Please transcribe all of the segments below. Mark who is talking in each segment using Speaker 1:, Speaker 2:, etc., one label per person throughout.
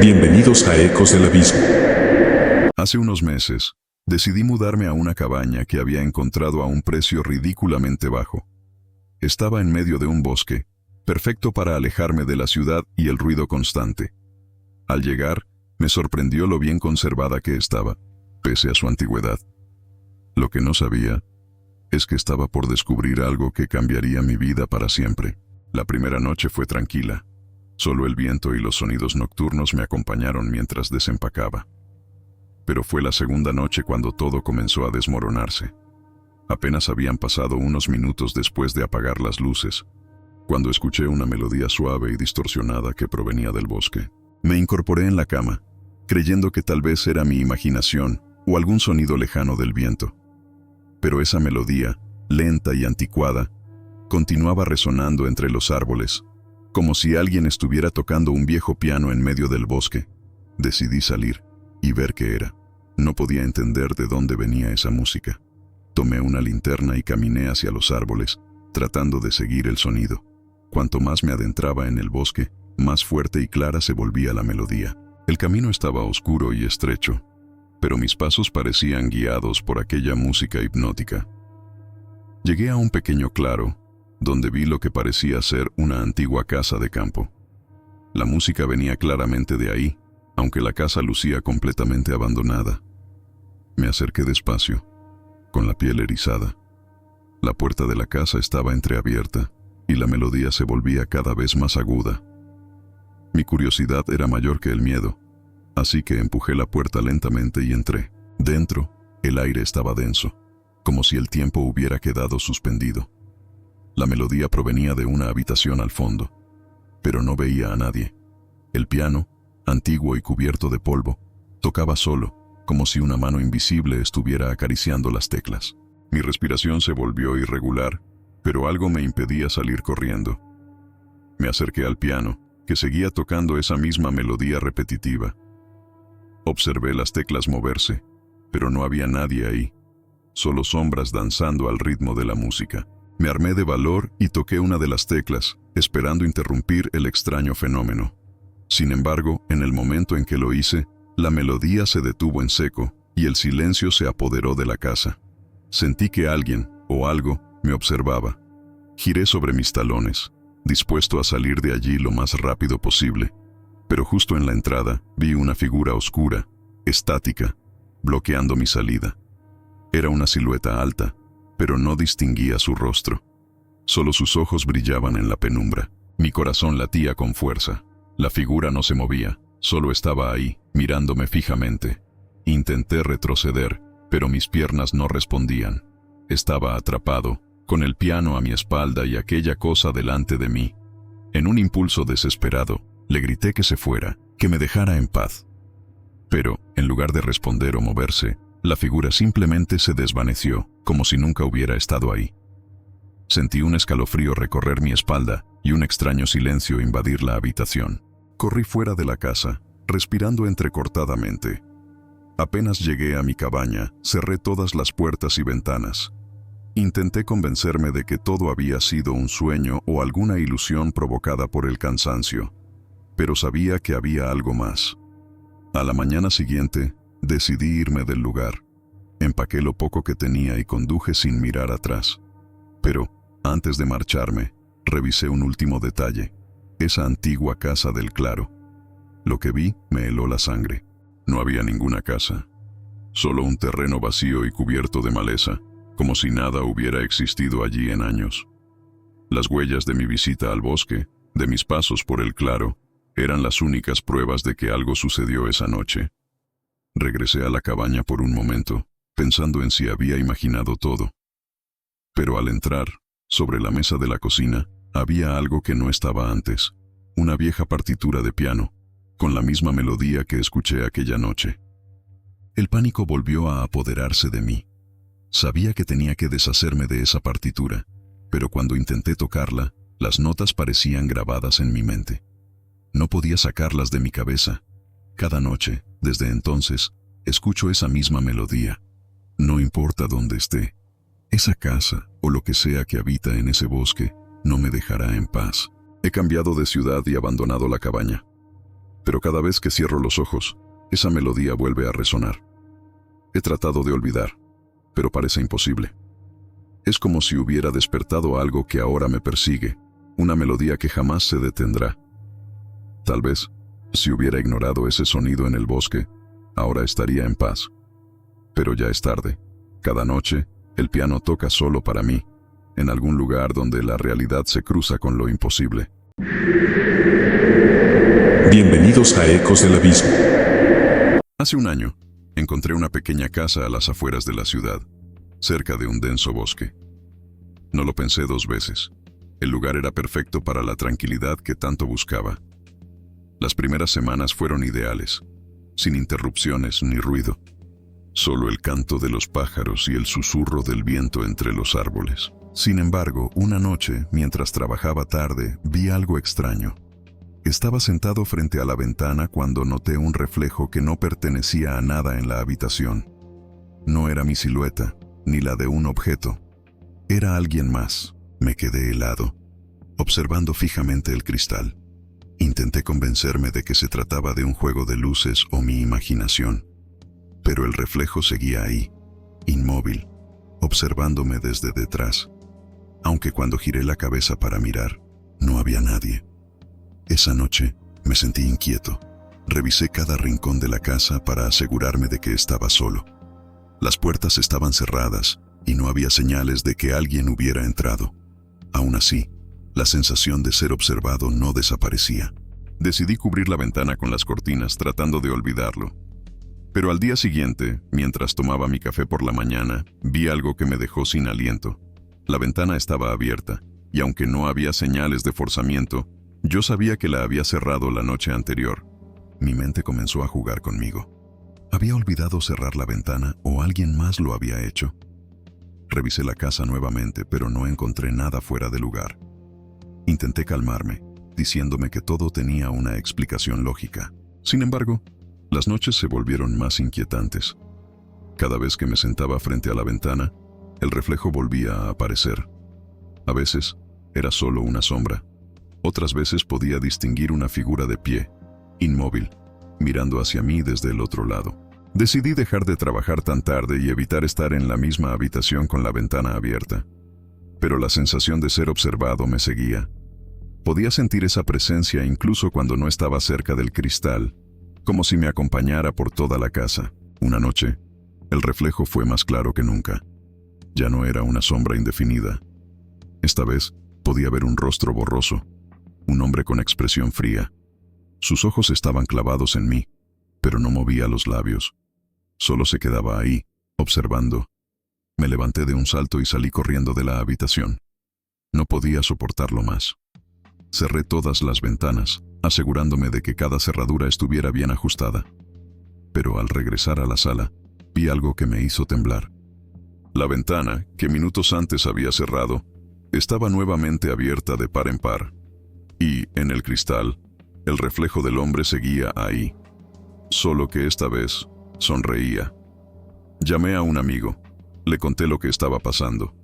Speaker 1: Bienvenidos a Ecos del Abismo.
Speaker 2: Hace unos meses, decidí mudarme a una cabaña que había encontrado a un precio ridículamente bajo. Estaba en medio de un bosque, perfecto para alejarme de la ciudad y el ruido constante. Al llegar, me sorprendió lo bien conservada que estaba, pese a su antigüedad. Lo que no sabía es que estaba por descubrir algo que cambiaría mi vida para siempre. La primera noche fue tranquila. Solo el viento y los sonidos nocturnos me acompañaron mientras desempacaba. Pero fue la segunda noche cuando todo comenzó a desmoronarse. Apenas habían pasado unos minutos después de apagar las luces, cuando escuché una melodía suave y distorsionada que provenía del bosque. Me incorporé en la cama, creyendo que tal vez era mi imaginación o algún sonido lejano del viento. Pero esa melodía, lenta y anticuada, continuaba resonando entre los árboles, como si alguien estuviera tocando un viejo piano en medio del bosque. Decidí salir y ver qué era. No podía entender de dónde venía esa música. Tomé una linterna y caminé hacia los árboles, tratando de seguir el sonido. Cuanto más me adentraba en el bosque, más fuerte y clara se volvía la melodía. El camino estaba oscuro y estrecho, pero mis pasos parecían guiados por aquella música hipnótica. Llegué a un pequeño claro, donde vi lo que parecía ser una antigua casa de campo. La música venía claramente de ahí, aunque la casa lucía completamente abandonada. Me acerqué despacio, con la piel erizada. La puerta de la casa estaba entreabierta, y la melodía se volvía cada vez más aguda. Mi curiosidad era mayor que el miedo, así que empujé la puerta lentamente y entré. Dentro, el aire estaba denso, como si el tiempo hubiera quedado suspendido. La melodía provenía de una habitación al fondo, pero no veía a nadie. El piano, antiguo y cubierto de polvo, tocaba solo, como si una mano invisible estuviera acariciando las teclas. Mi respiración se volvió irregular, pero algo me impedía salir corriendo. Me acerqué al piano, que seguía tocando esa misma melodía repetitiva. Observé las teclas moverse, pero no había nadie ahí, solo sombras danzando al ritmo de la música. Me armé de valor y toqué una de las teclas, esperando interrumpir el extraño fenómeno. Sin embargo, en el momento en que lo hice, la melodía se detuvo en seco y el silencio se apoderó de la casa. Sentí que alguien, o algo, me observaba. Giré sobre mis talones, dispuesto a salir de allí lo más rápido posible, pero justo en la entrada vi una figura oscura, estática, bloqueando mi salida. Era una silueta alta, pero no distinguía su rostro. Solo sus ojos brillaban en la penumbra. Mi corazón latía con fuerza. La figura no se movía, solo estaba ahí, mirándome fijamente. Intenté retroceder, pero mis piernas no respondían. Estaba atrapado, con el piano a mi espalda y aquella cosa delante de mí. En un impulso desesperado, le grité que se fuera, que me dejara en paz. Pero, en lugar de responder o moverse, la figura simplemente se desvaneció, como si nunca hubiera estado ahí. Sentí un escalofrío recorrer mi espalda y un extraño silencio invadir la habitación. Corrí fuera de la casa, respirando entrecortadamente. Apenas llegué a mi cabaña, cerré todas las puertas y ventanas. Intenté convencerme de que todo había sido un sueño o alguna ilusión provocada por el cansancio, pero sabía que había algo más. A la mañana siguiente, decidí irme del lugar. Empaqué lo poco que tenía y conduje sin mirar atrás. Pero, antes de marcharme, revisé un último detalle: esa antigua casa del claro. Lo que vi me heló la sangre. No había ninguna casa, solo un terreno vacío y cubierto de maleza, como si nada hubiera existido allí en años. Las huellas de mi visita al bosque, de mis pasos por el claro, eran las únicas pruebas de que algo sucedió esa noche. Regresé a la cabaña por un momento, pensando en si había imaginado todo. Pero al entrar, sobre la mesa de la cocina, había algo que no estaba antes: una vieja partitura de piano, con la misma melodía que escuché aquella noche. El pánico volvió a apoderarse de mí. Sabía que tenía que deshacerme de esa partitura, pero cuando intenté tocarla, las notas parecían grabadas en mi mente. No podía sacarlas de mi cabeza. Cada noche, desde entonces, escucho esa misma melodía. No importa dónde esté, esa casa o lo que sea que habita en ese bosque no me dejará en paz. He cambiado de ciudad y abandonado la cabaña. Pero cada vez que cierro los ojos, esa melodía vuelve a resonar. He tratado de olvidar, pero parece imposible. Es como si hubiera despertado algo que ahora me persigue, una melodía que jamás se detendrá. Tal vez, si hubiera ignorado ese sonido en el bosque, ahora estaría en paz. Pero ya es tarde. Cada noche, el piano toca solo para mí, en algún lugar donde la realidad se cruza con lo imposible.
Speaker 1: Bienvenidos a Ecos del Abismo.
Speaker 2: Hace un año, encontré una pequeña casa a las afueras de la ciudad, cerca de un denso bosque. No lo pensé dos veces. El lugar era perfecto para la tranquilidad que tanto buscaba. Las primeras semanas fueron ideales, sin interrupciones ni ruido. Solo el canto de los pájaros y el susurro del viento entre los árboles. Sin embargo, una noche, mientras trabajaba tarde, vi algo extraño. Estaba sentado frente a la ventana cuando noté un reflejo que no pertenecía a nada en la habitación. No era mi silueta, ni la de un objeto. Era alguien más. Me quedé helado, observando fijamente el cristal. Intenté convencerme de que se trataba de un juego de luces o mi imaginación. Pero el reflejo seguía ahí, inmóvil, observándome desde detrás. Aunque cuando giré la cabeza para mirar, no había nadie. Esa noche me sentí inquieto. Revisé cada rincón de la casa para asegurarme de que estaba solo. Las puertas estaban cerradas y no había señales de que alguien hubiera entrado. Aún así, la sensación de ser observado no desaparecía. Decidí cubrir la ventana con las cortinas tratando de olvidarlo. Pero al día siguiente, mientras tomaba mi café por la mañana, vi algo que me dejó sin aliento. La ventana estaba abierta, y aunque no había señales de forzamiento, yo sabía que la había cerrado la noche anterior. Mi mente comenzó a jugar conmigo. ¿Había olvidado cerrar la ventana o alguien más lo había hecho? Revisé la casa nuevamente, pero no encontré nada fuera de lugar. Intenté calmarme, diciéndome que todo tenía una explicación lógica. Sin embargo, las noches se volvieron más inquietantes. Cada vez que me sentaba frente a la ventana, el reflejo volvía a aparecer. A veces, era solo una sombra. Otras veces podía distinguir una figura de pie, inmóvil, mirando hacia mí desde el otro lado. Decidí dejar de trabajar tan tarde y evitar estar en la misma habitación con la ventana abierta. Pero la sensación de ser observado me seguía. Podía sentir esa presencia incluso cuando no estaba cerca del cristal, como si me acompañara por toda la casa. Una noche, el reflejo fue más claro que nunca. Ya no era una sombra indefinida. Esta vez podía ver un rostro borroso, un hombre con expresión fría. Sus ojos estaban clavados en mí, pero no movía los labios. Solo se quedaba ahí, observando. Me levanté de un salto y salí corriendo de la habitación. No podía soportarlo más. Cerré todas las ventanas, asegurándome de que cada cerradura estuviera bien ajustada. Pero al regresar a la sala, vi algo que me hizo temblar. La ventana, que minutos antes había cerrado, estaba nuevamente abierta de par en par. Y, en el cristal, el reflejo del hombre seguía ahí. Solo que esta vez, sonreía. Llamé a un amigo. Le conté lo que estaba pasando.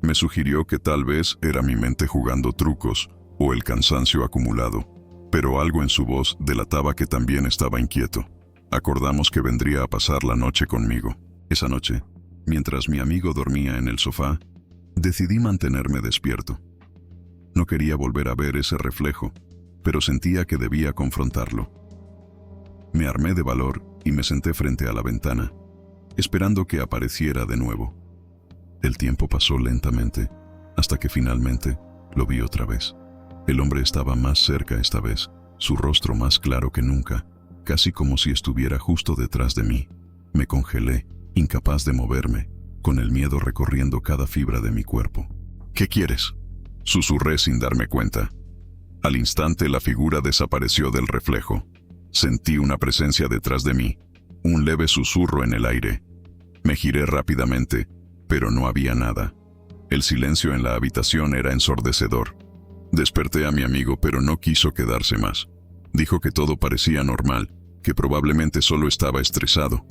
Speaker 2: Me sugirió que tal vez era mi mente jugando trucos o el cansancio acumulado, pero algo en su voz delataba que también estaba inquieto. Acordamos que vendría a pasar la noche conmigo. Esa noche, mientras mi amigo dormía en el sofá, decidí mantenerme despierto. No quería volver a ver ese reflejo, pero sentía que debía confrontarlo. Me armé de valor y me senté frente a la ventana, esperando que apareciera de nuevo. El tiempo pasó lentamente, hasta que finalmente lo vi otra vez. El hombre estaba más cerca esta vez, su rostro más claro que nunca, casi como si estuviera justo detrás de mí. Me congelé, incapaz de moverme, con el miedo recorriendo cada fibra de mi cuerpo. ¿Qué quieres?, susurré sin darme cuenta. Al instante la figura desapareció del reflejo. Sentí una presencia detrás de mí, un leve susurro en el aire. Me giré rápidamente, pero no había nada. El silencio en la habitación era ensordecedor. Desperté a mi amigo, pero no quiso quedarse más. Dijo que todo parecía normal, que probablemente solo estaba estresado.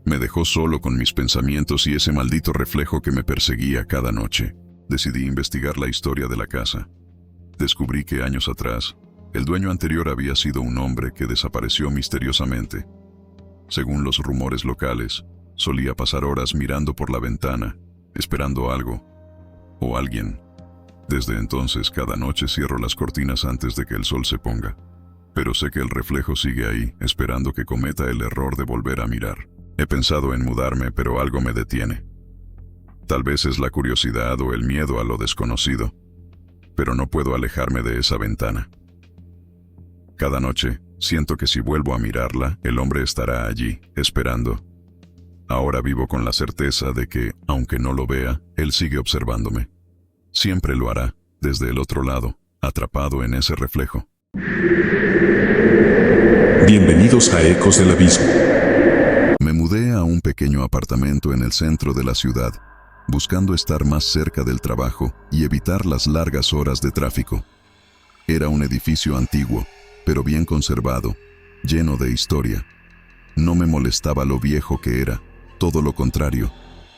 Speaker 2: Me dejó solo con mis pensamientos y ese maldito reflejo que me perseguía cada noche. Decidí investigar la historia de la casa. Descubrí que años atrás, el dueño anterior había sido un hombre que desapareció misteriosamente. Según los rumores locales, solía pasar horas mirando por la ventana, esperando algo o alguien. Desde entonces, cada noche cierro las cortinas antes de que el sol se ponga. Pero sé que el reflejo sigue ahí, esperando que cometa el error de volver a mirar. He pensado en mudarme, pero algo me detiene. Tal vez es la curiosidad o el miedo a lo desconocido, pero no puedo alejarme de esa ventana. Cada noche, siento que si vuelvo a mirarla, el hombre estará allí, esperando. Ahora vivo con la certeza de que, aunque no lo vea, él sigue observándome. Siempre lo hará, desde el otro lado, atrapado en ese reflejo.
Speaker 1: Bienvenidos a Ecos del Abismo.
Speaker 2: Me mudé a un pequeño apartamento en el centro de la ciudad, buscando estar más cerca del trabajo y evitar las largas horas de tráfico. Era un edificio antiguo, pero bien conservado, lleno de historia. No me molestaba lo viejo que era, todo lo contrario,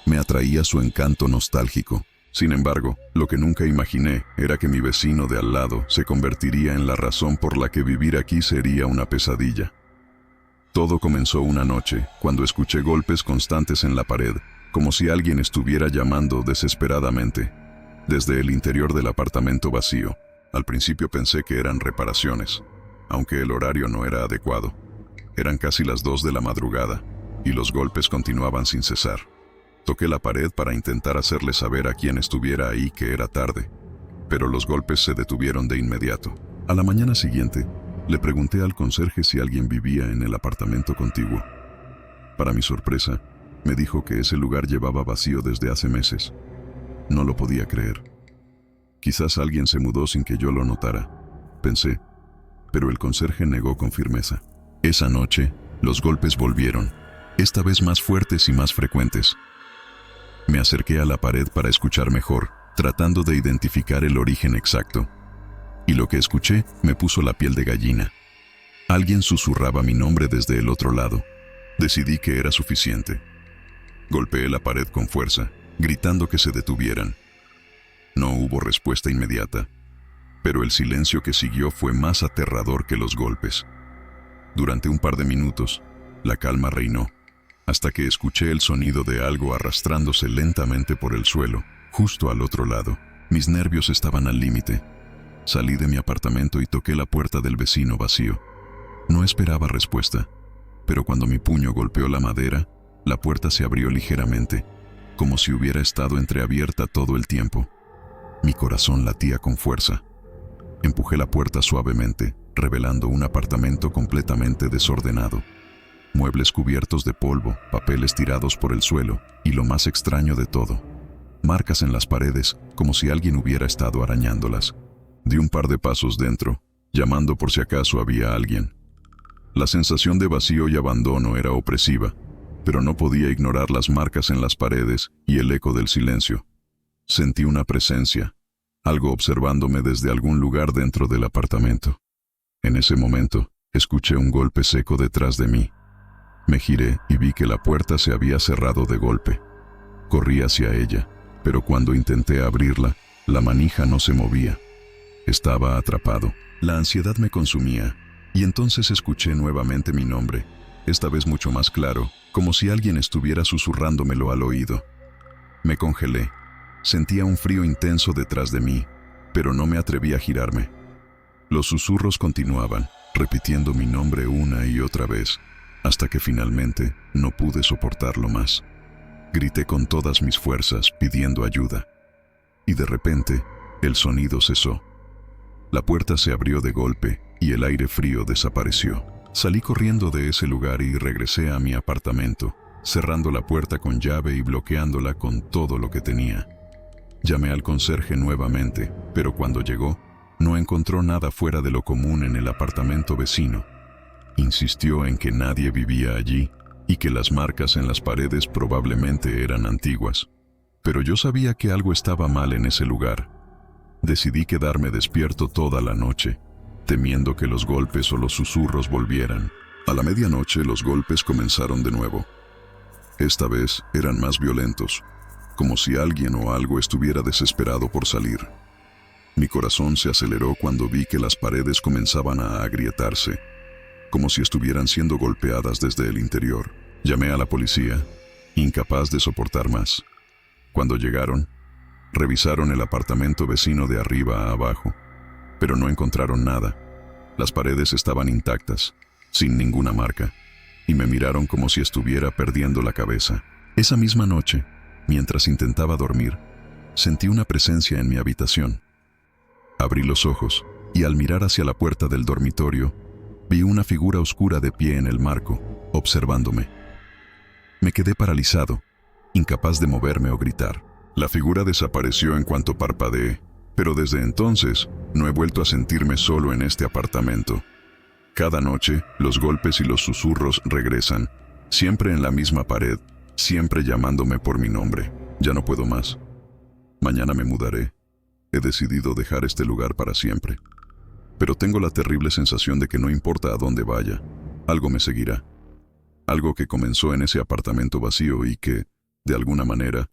Speaker 2: me atraía su encanto nostálgico. Sin embargo, lo que nunca imaginé era que mi vecino de al lado se convertiría en la razón por la que vivir aquí sería una pesadilla. Todo comenzó una noche, cuando escuché golpes constantes en la pared, como si alguien estuviera llamando desesperadamente. Desde el interior del apartamento vacío, al principio pensé que eran reparaciones, aunque el horario no era adecuado. Eran casi las 2 de la madrugada, y los golpes continuaban sin cesar. Toqué la pared para intentar hacerle saber a quien estuviera ahí que era tarde, pero los golpes se detuvieron de inmediato. A la mañana siguiente, le pregunté al conserje si alguien vivía en el apartamento contiguo. Para mi sorpresa, me dijo que ese lugar llevaba vacío desde hace meses. No lo podía creer. Quizás alguien se mudó sin que yo lo notara, pensé, pero el conserje negó con firmeza. Esa noche, los golpes volvieron, esta vez más fuertes y más frecuentes. Me acerqué a la pared para escuchar mejor, tratando de identificar el origen exacto. Y lo que escuché me puso la piel de gallina. Alguien susurraba mi nombre desde el otro lado. Decidí que era suficiente. Golpeé la pared con fuerza, gritando que se detuvieran. No hubo respuesta inmediata, pero el silencio que siguió fue más aterrador que los golpes. Durante un par de minutos, la calma reinó, hasta que escuché el sonido de algo arrastrándose lentamente por el suelo, justo al otro lado. Mis nervios estaban al límite. Salí de mi apartamento y toqué la puerta del vecino vacío. No esperaba respuesta, pero cuando mi puño golpeó la madera, la puerta se abrió ligeramente, como si hubiera estado entreabierta todo el tiempo. Mi corazón latía con fuerza. Empujé la puerta suavemente, revelando un apartamento completamente desordenado. Muebles cubiertos de polvo, papeles tirados por el suelo, y lo más extraño de todo, marcas en las paredes, como si alguien hubiera estado arañándolas. Di un par de pasos dentro, llamando por si acaso había alguien. La sensación de vacío y abandono era opresiva, pero no podía ignorar las marcas en las paredes y el eco del silencio. Sentí una presencia, algo observándome desde algún lugar dentro del apartamento. En ese momento, escuché un golpe seco detrás de mí. Me giré y vi que la puerta se había cerrado de golpe. Corrí hacia ella, pero cuando intenté abrirla, la manija no se movía. Estaba atrapado. La ansiedad me consumía, y entonces escuché nuevamente mi nombre, esta vez mucho más claro, como si alguien estuviera susurrándomelo al oído. Me congelé. Sentía un frío intenso detrás de mí, pero no me atreví a girarme. Los susurros continuaban, repitiendo mi nombre una y otra vez, hasta que finalmente no pude soportarlo más. Grité con todas mis fuerzas pidiendo ayuda. Y de repente, el sonido cesó. La puerta se abrió de golpe y el aire frío desapareció. Salí corriendo de ese lugar y regresé a mi apartamento, cerrando la puerta con llave y bloqueándola con todo lo que tenía. Llamé al conserje nuevamente, pero cuando llegó, no encontró nada fuera de lo común en el apartamento vecino. Insistió en que nadie vivía allí y que las marcas en las paredes probablemente eran antiguas. Pero yo sabía que algo estaba mal en ese lugar. Decidí quedarme despierto toda la noche, temiendo que los golpes o los susurros volvieran. A la medianoche los golpes comenzaron de nuevo. Esta vez eran más violentos, como si alguien o algo estuviera desesperado por salir. Mi corazón se aceleró cuando vi que las paredes comenzaban a agrietarse, como si estuvieran siendo golpeadas desde el interior. Llamé a la policía, incapaz de soportar más. Cuando llegaron, revisaron el apartamento vecino de arriba a abajo, pero no encontraron nada. Las paredes estaban intactas, sin ninguna marca, y me miraron como si estuviera perdiendo la cabeza. Esa misma noche, mientras intentaba dormir, sentí una presencia en mi habitación. Abrí los ojos, y al mirar hacia la puerta del dormitorio, vi una figura oscura de pie en el marco, observándome. Me quedé paralizado, incapaz de moverme o gritar. La figura desapareció en cuanto parpadeé, pero desde entonces no he vuelto a sentirme solo en este apartamento. Cada noche, los golpes y los susurros regresan, siempre en la misma pared, siempre llamándome por mi nombre. Ya no puedo más. Mañana me mudaré. He decidido dejar este lugar para siempre. Pero tengo la terrible sensación de que no importa a dónde vaya, algo me seguirá. Algo que comenzó en ese apartamento vacío y que, de alguna manera,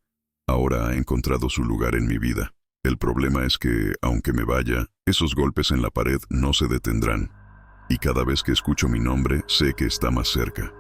Speaker 2: ahora ha encontrado su lugar en mi vida. El problema es que, aunque me vaya, esos golpes en la pared no se detendrán. Y cada vez que escucho mi nombre, sé que está más cerca.